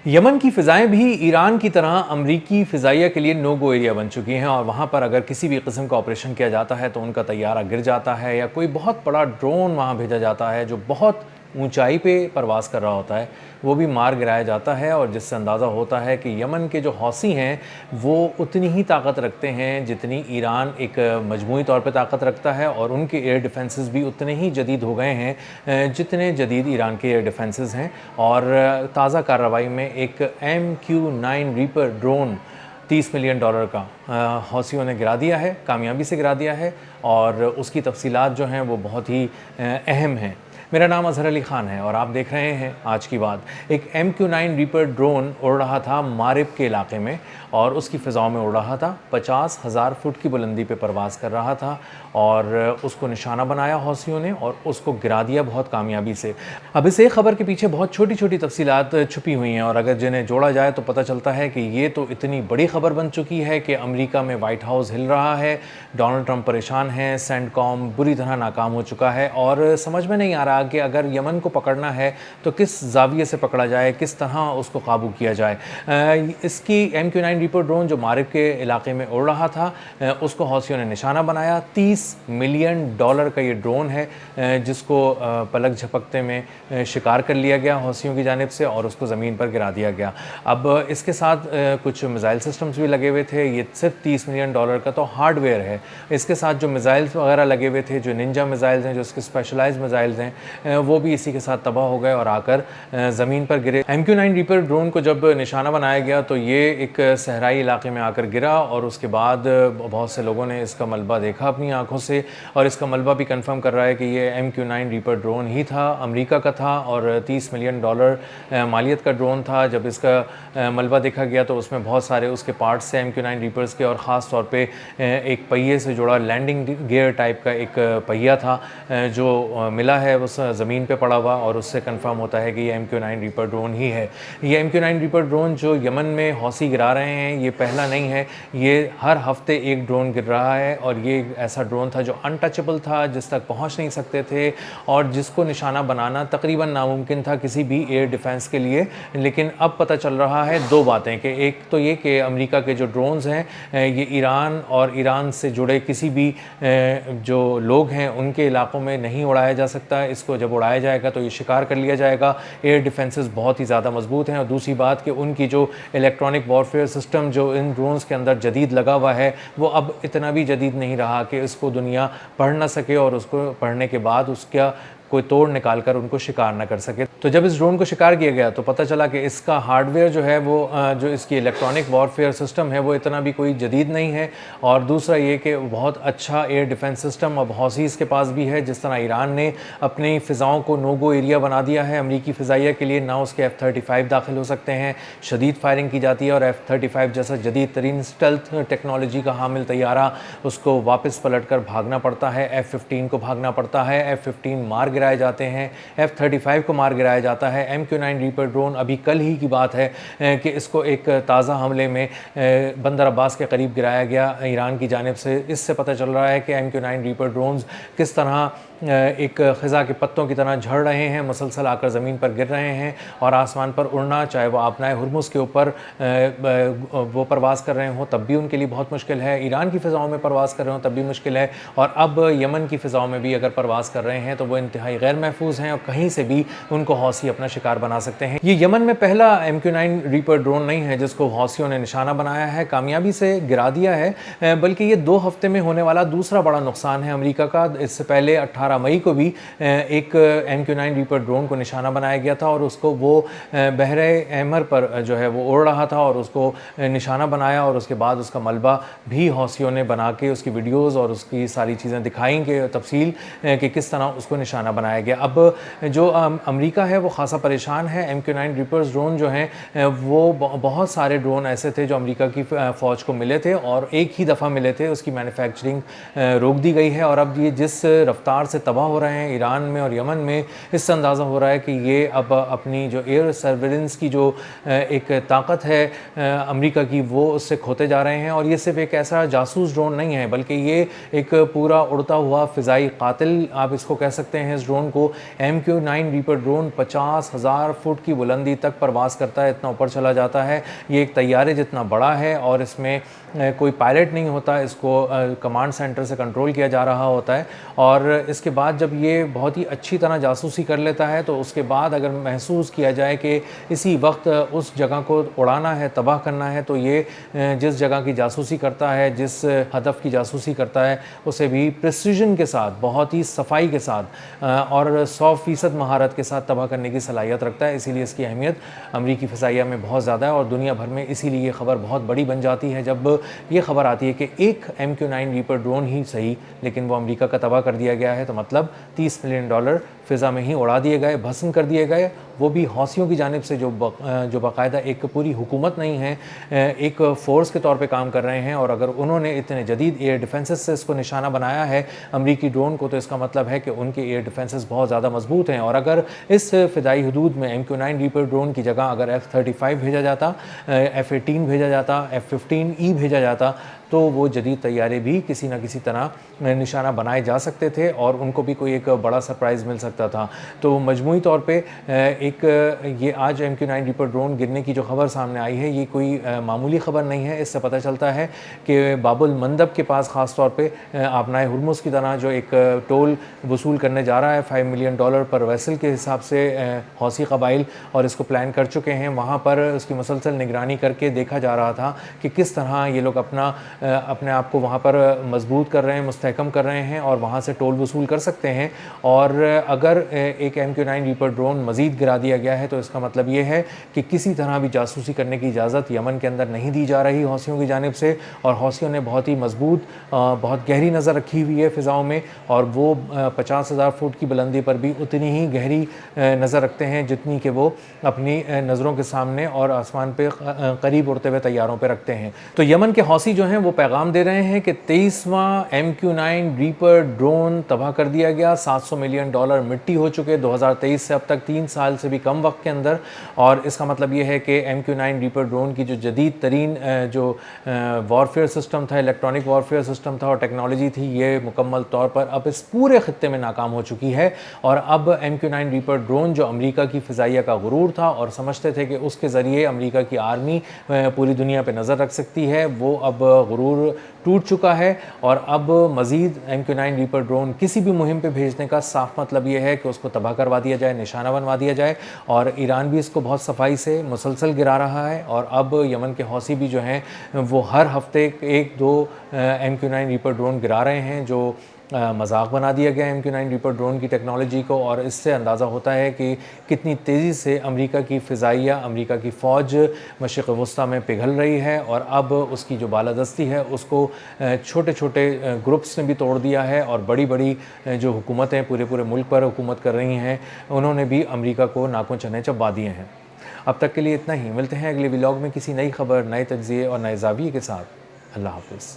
یمن کی فضائیں بھی ایران کی طرح امریکی فضائیہ کے لیے نو گو ایریا بن چکی ہیں، اور وہاں پر اگر کسی بھی قسم کا آپریشن کیا جاتا ہے تو ان کا طیارہ گر جاتا ہے یا کوئی بہت بڑا ڈرون وہاں بھیجا جاتا ہے جو بہت اونچائی پہ پرواز کر رہا ہوتا ہے، وہ بھی مار گرایا جاتا ہے، اور جس سے اندازہ ہوتا ہے کہ یمن کے جو حوثی ہیں وہ اتنی ہی طاقت رکھتے ہیں جتنی ایران ایک مجموعی طور پہ طاقت رکھتا ہے، اور ان کے ایئر ڈیفنسز بھی اتنے ہی جدید ہو گئے ہیں جتنے جدید ایران کے ایئر ڈیفنسز ہیں۔ اور تازہ کارروائی میں ایک MQ-9 ریپر ڈرون $30 ملین کا حوثیوں نے گرا دیا ہے، کامیابی سے گرا دیا ہے، اور اس کی تفصیلات جو ہیں وہ بہت ہی اہم ہیں۔ میرا نام اظہر علی خان ہے اور آپ دیکھ رہے ہیں آج کی بات۔ ایک MQ-9 ریپر ڈرون اڑ رہا تھا مارب کے علاقے میں، اور اس کی فضاؤں میں اڑ رہا تھا، 50,000 فٹ کی بلندی پہ پرواز کر رہا تھا، اور اس کو نشانہ بنایا حوثیوں نے اور اس کو گرا دیا بہت کامیابی سے۔ اب اس ایک خبر کے پیچھے بہت چھوٹی چھوٹی تفصیلات چھپی ہوئی ہیں، اور اگر جنہیں جوڑا جائے تو پتہ چلتا ہے کہ یہ تو اتنی بڑی خبر بن چکی ہے کہ امریکہ میں وائٹ ہاؤس ہل رہا ہے، ڈونلڈ ٹرمپ پریشان ہیں، سینڈ کام بری طرح ناکام ہو چکا ہے، اور سمجھ میں نہیں آ رہا کہ اگر یمن کو پکڑنا ہے تو کس زاویے سے پکڑا جائے، کس طرح اس کو قابو کیا جائے۔ اس کی MQ-9 ریپر ڈرون جو مارب کے علاقے میں اڑ رہا تھا، اس کو حوثیوں نے نشانہ بنایا۔ $30 ملین کا یہ ڈرون ہے جس کو پلک جھپکتے میں شکار کر لیا گیا حوثیوں کی جانب سے، اور اس کو زمین پر گرا دیا گیا۔ اب اس کے ساتھ کچھ میزائل سسٹمز بھی لگے ہوئے تھے، یہ صرف $30 ملین کا تو ہارڈ ویئر ہے۔ اس کے ساتھ جو میزائلز وغیرہ لگے ہوئے تھے، جو ننجا میزائلز ہیں، جو اس کے اسپیشلائز میزائلز ہیں، وہ بھی اسی کے ساتھ تباہ ہو گئے اور آ کر زمین پر گرے۔ MQ-9 ریپر ڈرون کو جب نشانہ بنایا گیا تو یہ ایک صحرائی علاقے میں آ کر گرا، اور اس کے بعد بہت سے لوگوں نے اس کا ملبہ دیکھا اپنی آنکھوں سے، اور اس کا ملبہ بھی کنفرم کر رہا ہے کہ یہ MQ-9 ریپر ڈرون ہی تھا، امریکہ کا تھا، اور $30 ملین مالیت کا ڈرون تھا۔ جب اس کا ملبہ دیکھا گیا تو اس میں بہت سارے اس کے پارٹس سے MQ-9 ریپرز کے، اور خاص طور پہ ایک پہیے سے جڑا لینڈنگ گیئر ٹائپ کا ایک پہیہ تھا جو ملا ہے اس زمین پہ پڑا ہوا، اور اس سے کنفرم ہوتا ہے کہ یہ MQ-9 ریپر ڈرون ہی ہے۔ یہ MQ-9 ریپر ڈرون جو یمن میں حوثی گرا رہے ہیں یہ پہلا نہیں ہے، یہ ہر ہفتے ایک ڈرون گر رہا ہے، اور یہ ایسا ڈرون تھا جو انٹچبل تھا، جس تک پہنچ نہیں سکتے تھے، اور جس کو نشانہ بنانا تقریباً ناممکن تھا کسی بھی ایئر ڈیفنس کے لیے۔ لیکن اب پتہ چل رہا ہے دو باتیں، کہ ایک تو یہ کہ امریکہ کے جو ڈرونز ہیں یہ ایران اور ایران سے جڑے کسی بھی جو لوگ ہیں ان کے علاقوں میں نہیں اڑایا جا سکتا، اس کو جب اڑایا جائے گا تو یہ شکار کر لیا جائے گا، ایئر ڈیفنسز بہت ہی زیادہ مضبوط ہیں۔ اور دوسری بات کہ ان کی جو الیکٹرانک وارفیئر سسٹم جو ان ڈرونز کے اندر جدید لگا ہوا ہے وہ اب اتنا بھی جدید نہیں رہا کہ اس کو دنیا پڑھ نہ سکے، اور اس کو پڑھنے کے بعد اس کا کوئی توڑ نکال کر ان کو شکار نہ کر سکے۔ تو جب اس ڈرون کو شکار کیا گیا تو پتہ چلا کہ اس کا ہارڈ ویئر جو ہے وہ جو اس کی الیکٹرانک وارفیئر سسٹم ہے وہ اتنا بھی کوئی جدید نہیں ہے، اور دوسرا یہ کہ بہت اچھا ایئر ڈیفنس سسٹم اب حوثیز کے پاس بھی ہے۔ جس طرح ایران نے اپنی فضاؤں کو نو گو ایریا بنا دیا ہے امریکی فضائیہ کے لیے، نہ اس کے F-35 داخل ہو سکتے ہیں، شدید فائرنگ کی جاتی ہے، اور F-35 جیسا جدید ترین اسٹیلتھ ٹیکنالوجی کا حامل طیارہ اس کو واپس پلٹ کر بھاگنا پڑتا ہے، F-15 کو بھاگنا پڑتا ہے، F-15 مار گرائے جاتے ہیں، F-35 کو مار گرایا جاتا ہے۔ MQ-9 ریپر ڈرون ابھی کل ہی کی بات ہے کہ اس کو ایک تازہ حملے میں بندر عباس کے قریب گرایا گیا ایران کی جانب سے۔ اس سے پتہ چل رہا ہے کہ MQ-9 ریپر ڈرونز کس طرح ایک خزاں کے پتوں کی طرح جھڑ رہے ہیں، مسلسل آ کر زمین پر گر رہے ہیں، اور آسمان پر اڑنا، چاہے وہ آبنائے ہرمز کے اوپر وہ پرواز کر رہے ہوں تب بھی ان کے لیے بہت مشکل ہے، ایران کی فضاؤں میں پرواز کر رہے ہوں تب بھی مشکل ہے، اور اب یمن کی فضاؤں میں بھی اگر پرواز کر رہے ہیں تو وہ انتہائی غیر محفوظ ہیں، اور کہیں سے بھی ان کو حوثی اپنا شکار بنا سکتے ہیں۔ یہ یمن میں پہلا MQ-9 ریپر ڈرون نہیں ہے جس کو حوثیوں نے نشانہ بنایا ہے، کامیابی سے گرا دیا ہے، بلکہ یہ 2 ہفتے میں ہونے والا دوسرا بڑا نقصان ہے امریکہ کا۔ اس سے پہلے 18 مئی کو بھی ایک MQ-9 ریپر ڈرون کو نشانہ بنایا گیا تھا، اور اس کو وہ بحر احمر پر جو ہے وہ اڑ رہا تھا، اور اس کو نشانہ بنایا، اور اس کے بعد اس کا ملبہ بھی حوثیوں نے بنا کے اس کی ویڈیوز اور اس کی ساری چیزیں دکھائیں کہ تفصیل کہ کس طرح اس کو نشانہ بنایا گیا۔ اب جو امریکہ ہے وہ خاصا پریشان ہے۔ MQ-9 ریپرز ڈرون جو ہیں وہ بہت سارے ڈرون ایسے تھے جو امریکہ کی فوج کو ملے تھے، اور ایک ہی دفعہ ملے تھے، اس کی مینوفیکچرنگ روک دی گئی ہے، اور اب یہ جس رفتار سے سے تباہ ہو رہے ہیں ایران میں اور یمن میں، اس سے اندازہ ہو رہا ہے کہ یہ اب اپنی جو ایئر سرویلنس کی جو ایک طاقت ہے امریکہ کی، وہ اس سے کھوتے جا رہے ہیں۔ اور یہ صرف ایک ایسا جاسوس ڈرون نہیں ہے، بلکہ یہ ایک پورا اڑتا ہوا فضائی قاتل آپ اس کو کہہ سکتے ہیں۔ اس ڈرون کو MQ-9 ریپر ڈرون 50,000 فٹ کی بلندی تک پرواز کرتا ہے، اتنا اوپر چلا جاتا ہے۔ یہ ایک طیارے جتنا بڑا ہے اور اس میں کوئی پائلٹ نہیں ہوتا، اس کو کمانڈ سینٹر سے کنٹرول کیا جا رہا ہوتا ہے۔ اور اس کے بعد جب یہ بہت ہی اچھی طرح جاسوسی کر لیتا ہے تو اس کے بعد اگر محسوس کیا جائے کہ اسی وقت اس جگہ کو اڑانا ہے، تباہ کرنا ہے، تو یہ جس جگہ کی جاسوسی کرتا ہے، جس ہدف کی جاسوسی کرتا ہے، اسے بھی پریسیجن کے ساتھ، بہت ہی صفائی کے ساتھ اور 100% مہارت کے ساتھ تباہ کرنے کی صلاحیت رکھتا ہے۔ اسی لیے اس کی اہمیت امریکی فضائیہ میں بہت زیادہ ہے اور دنیا بھر میں اسی لیے یہ خبر بہت بڑی بن جاتی ہے جب یہ خبر آتی ہے کہ ایک MQ-9 ریپر ڈرون ہی صحیح لیکن وہ امریکہ کا تباہ کر دیا گیا ہے، تو مطلب $30 ملین فضا میں ہی اڑا دیے گئے، بھسم کر دیے گئے، وہ بھی حوثیوں کی جانب سے جو باقاعدہ ایک پوری حکومت نہیں ہے، ایک فورس کے طور پہ کام کر رہے ہیں۔ اور اگر انہوں نے اتنے جدید ایئر ڈیفنسز سے اس کو نشانہ بنایا ہے امریکی ڈرون کو، تو اس کا مطلب ہے کہ ان کے ایئر ڈیفنسز بہت زیادہ مضبوط ہیں۔ اور اگر اس فضائی حدود میں MQ-9 ریپر ڈرون کی جگہ اگر F-35 بھیجا جاتا، F-18 بھیجا جاتا، F-15E بھیجا جاتا، تو وہ جدید طیارے بھی کسی نہ کسی طرح نشانہ بنائے جا سکتے تھے اور ان کو بھی کوئی ایک بڑا سرپرائز مل سکتا تھا۔ تو مجموعی طور پہ ایک یہ آج MQ-9 ریپر ڈرون گرنے کی جو خبر سامنے آئی ہے، یہ کوئی معمولی خبر نہیں ہے۔ اس سے پتہ چلتا ہے کہ باب المندب کے پاس خاص طور پہ آبنائے ہرمز کی طرح جو ایک ٹول وصول کرنے جا رہا ہے $5 ملین پر ویسل کے حساب سے، حوثی قبائل اور اس کو پلان کر چکے ہیں، وہاں پر اس کی مسلسل نگرانی کر کے دیکھا جا رہا تھا کہ کس طرح یہ لوگ اپنے آپ کو وہاں پر مضبوط کر رہے ہیں، مستحکم کر رہے ہیں اور وہاں سے ٹول وصول کر سکتے ہیں۔ اور اگر ایک MQ-9 ریپر ڈرون مزید گرا دیا گیا ہے تو اس کا مطلب یہ ہے کہ کسی طرح بھی جاسوسی کرنے کی اجازت یمن کے اندر نہیں دی جا رہی حوثیوں کی جانب سے، اور حوثیوں نے بہت ہی مضبوط، بہت گہری نظر رکھی ہوئی ہے فضاؤں میں، اور وہ 50,000 فٹ کی بلندی پر بھی اتنی ہی گہری نظر رکھتے ہیں جتنی کہ وہ اپنی نظروں کے سامنے اور آسمان پہ قریب اڑتے ہوئے طیاروں پہ رکھتے ہیں۔ تو یمن کے حوثی جو ہیں وہ پیغام دے رہے ہیں کہ 23واں MQ-9 ریپر ڈرون تباہ کر دیا گیا، $700 ملین مٹی ہو چکے 2023 سے اب تک، 3 سال سے بھی کم وقت کے اندر۔ اور اس کا مطلب یہ ہے کہ MQ-9 ریپر ڈرون کی جو جدید ترین جو وارفیئر سسٹم تھا، الیکٹرانک وارفیئر سسٹم تھا اور ٹیکنالوجی تھی، یہ مکمل طور پر اب اس پورے خطے میں ناکام ہو چکی ہے۔ اور اب MQ-9 ریپر ڈرون جو امریکہ کی فضائیہ کا غرور تھا اور سمجھتے تھے کہ اس کے ذریعے امریکہ کی آرمی پوری دنیا پہ نظر رکھ سکتی ہے، وہ اب غرور ٹوٹ چکا ہے۔ اور اب مزید MQ-9 ریپر ڈرون کسی بھی مہم پہ بھیجنے کا صاف مطلب یہ ہے کہ اس کو تباہ کروا دیا جائے، نشانہ بنوا دیا جائے، اور ایران بھی اس کو بہت صفائی سے مسلسل گرا رہا ہے۔ اور اب یمن کے حوثی بھی جو ہیں وہ ہر ہفتے 1-2 MQ-9 ریپر ڈرون گرا رہے ہیں، جو مذاق بنا دیا گیا MQ-9 ریپر ڈرون کی ٹیکنالوجی کو۔ اور اس سے اندازہ ہوتا ہے کہ کتنی تیزی سے امریکہ کی فضائیہ، امریکہ کی فوج مشرق وسطیٰ میں پگھل رہی ہے، اور اب اس کی جو بالادستی ہے اس کو چھوٹے چھوٹے گروپس نے بھی توڑ دیا ہے، اور بڑی بڑی جو حکومتیں پورے ملک پر حکومت کر رہی ہیں، انہوں نے بھی امریکہ کو ناکوں چنے چبا دیے ہیں۔ اب تک کے لیے اتنا ہی، ملتے ہیں اگلے ولاگ میں کسی نئی خبر، نئے تجزیے اور نئے زاویے کے ساتھ۔ اللہ حافظ۔